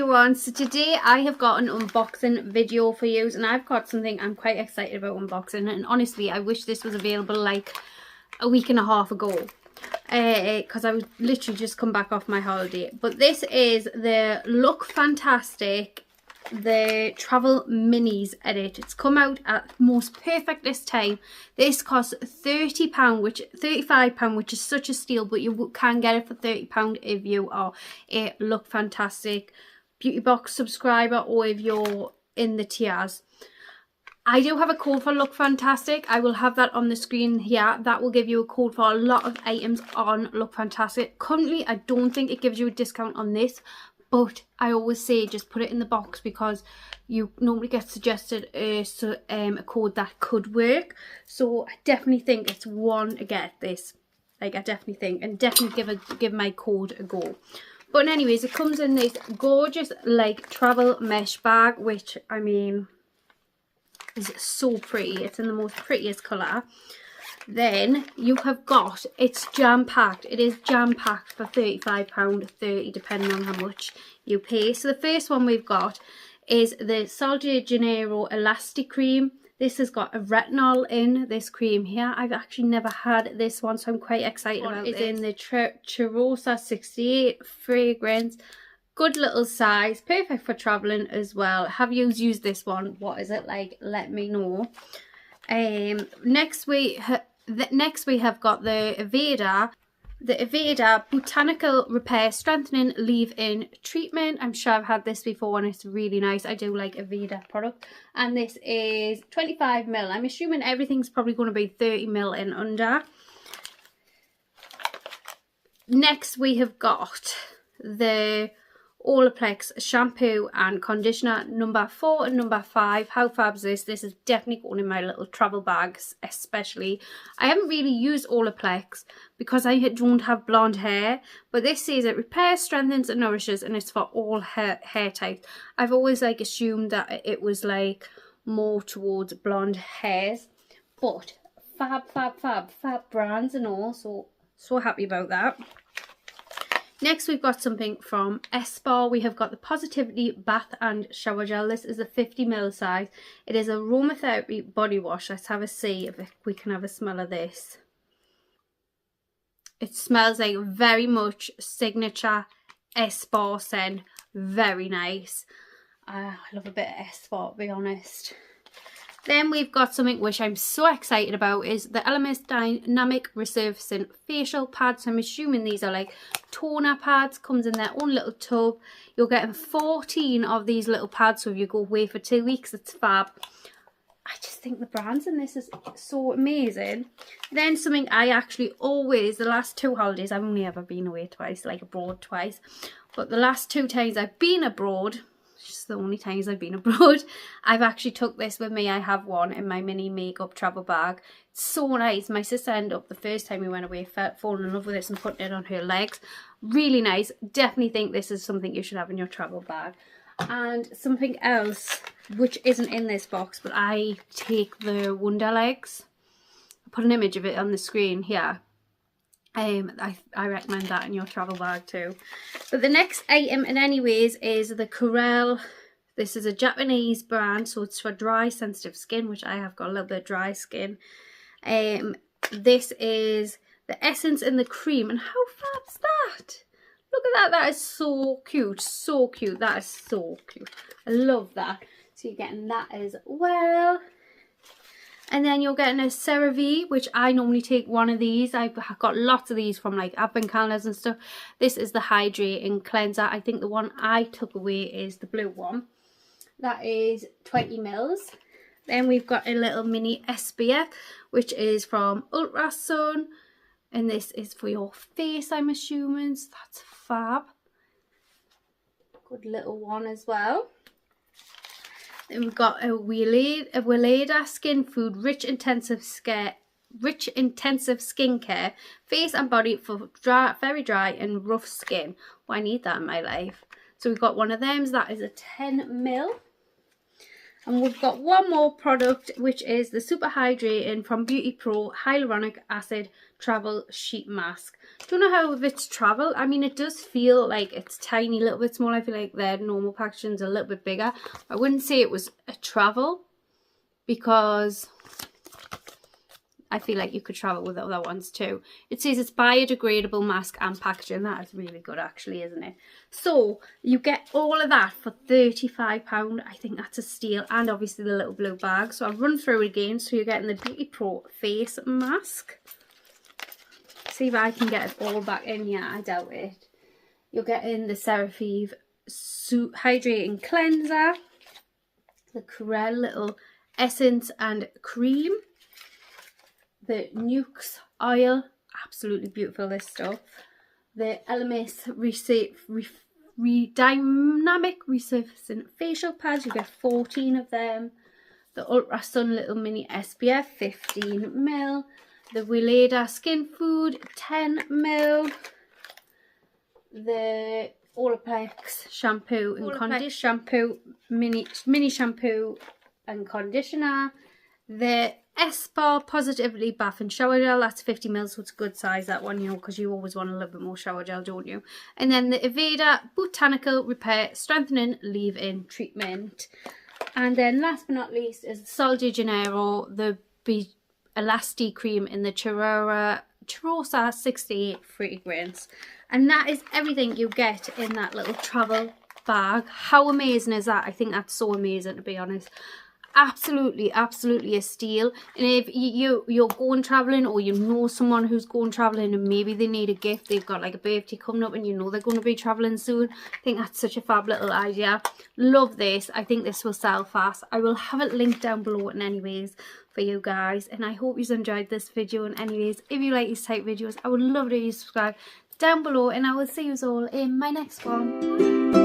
everyone, so today I have got an unboxing video for you, and I've got something I'm quite excited about unboxing, and honestly I wish this was available like a week and a half ago because I was literally just come back off my holiday. But this is the Lookfantastic, the travel minis edit. It's come out at most perfectest time. This costs £30, which £35, which is such a steal, but you can get it for £30 if you are a Lookfantastic beauty box subscriber or if you're in the tiers. I do have a code for Lookfantastic. I will have that on the screen here. That will give you a code for a lot of items on Lookfantastic. Currently, I don't think it gives you a discount on this, but I always say just put it in the box because you normally get suggested a code that could work. So I definitely think it's one to get this. Like, I definitely think, and definitely give my code a go. But anyways, it comes in this gorgeous like travel mesh bag, which I mean is so pretty. It's in the most prettiest colour. Then you have got, it's jam-packed. It is jam-packed for £35, £30 depending on how much you pay. So the first one we've got is the Sol de Janeiro Elastic Cream. This has got a retinol in this cream here. I've actually never had this one, so I'm quite excited about it. It's in the Cheirosa 68 fragrance. Good little size, perfect for travelling as well. Have you used this one? What is it like? Let me know. Next we have got the Aveda Botanical Repair Strengthening Leave-In Treatment. I'm sure I've had this before and it's really nice. I do like Aveda product. And this is 25ml. I'm assuming everything's probably going to be 30ml and under. Next we have got the Olaplex shampoo and conditioner number 4 and number 5. How fab is this? This is definitely going in my little travel bags, especially. I haven't really used Olaplex because I don't have blonde hair, but this says it repairs, strengthens and nourishes, and it's for all hair types. I've always like assumed that it was like more towards blonde hairs, but fab brands and all, so happy about that. Next, we've got something from Spa. We have got the Positivity Bath and Shower Gel. This is a 50ml size. It is aromatherapy body wash. Let's have a see if we can have a smell of this. It smells like very much signature Spa scent. Very nice. I love a bit of Spa, to be honest. Then we've got something which I'm so excited about, is the Elemis Dynamic Resurfacing Facial Pads. I'm assuming these are like toner pads. Comes in their own little tub. You're getting 14 of these little pads, so if you go away for 2 weeks, it's fab. I just think the brands in this is so amazing. Then something I actually always, the last 2 holidays, I've only ever been away twice, like abroad twice, but the last 2 times I've been abroad, just the only times I've been abroad, I've actually took this with me. I have one in my mini makeup travel bag. It's so nice. My sister ended up, the first time we went away, falling in love with this and putting it on her legs. Really nice. Definitely think this is something you should have in your travel bag. And something else which isn't in this box, but I take the Wonder Legs. I'll put an image of it on the screen here. I recommend that in your travel bag too. But the next item, in anyways, is the Corelle. This is a Japanese brand, so it's for dry, sensitive skin, which I have got a little bit of dry skin. This is the essence in the cream, and how fab's that? Look at that. That is so cute. So cute. That is so cute. I love that. So you're getting that as well. And then you're getting a CeraVe, which I normally take one of these. I've got lots of these from like advent calendars and stuff. This is the Hydrating Cleanser. I think the one I took away is the blue one. That is 20ml. Then we've got a little mini SPF, which is from Ultrasun. And this is for your face, I'm assuming. So that's fab. Good little one as well. Then we've got a Weleda Skin Food Rich Intensive Skincare, face and body for very dry and rough skin. Well, I need that in my life. So we've got one of them. That is a 10ml. And we've got one more product, which is the Super Hydrating from Beauty Pro Hyaluronic Acid Travel Sheet Mask. Don't know how it's travel. I mean, it does feel like it's tiny, a little bit small. I feel like their normal packaging's a little bit bigger. I wouldn't say it was a travel, because I feel like you could travel with other ones too. It says it's biodegradable mask and packaging. That is really good actually, isn't it? So you get all of that for £35. I think that's a steal. And obviously the little blue bag. So I'll run through it again. So you're getting the Beauty Pro face mask. See if I can get it all back in here. I doubt it. You're getting the CeraVe Hydrating Cleanser. The Corelle little essence and cream. The Nukes oil, absolutely beautiful this stuff. The Elemis Dynamic Resurfacing Facial Pads, you get 14 of them. The Ultra Sun Little Mini SPF, 15ml. The Weleda Skin Food, 10ml. The Olaplex Shampoo and Conditioner, mini shampoo and conditioner. The SPA Positively Bath and Shower Gel, that's 50ml, so it's a good size, that one, you know, because you always want a little bit more shower gel, don't you? And then the Aveda Botanical Repair Strengthening Leave-In Treatment. And then last but not least is the Sol de Janeiro, the Elasti Cream in the Cheirosa 68 fragrance. And that is everything you get in that little travel bag. How amazing is that? I think that's so amazing, to be honest. Absolutely a steal. And if you're going traveling, or you know someone who's going traveling and maybe they need a gift, they've got like a birthday coming up and you know they're going to be traveling soon, I think that's such a fab little idea. Love this. I think this will sell fast. I will have it linked down below in anyways for you guys, and I hope you've enjoyed this video. And anyways, if you like these type videos, I would love it if you subscribe down below, and I will see you all in my next one. Bye.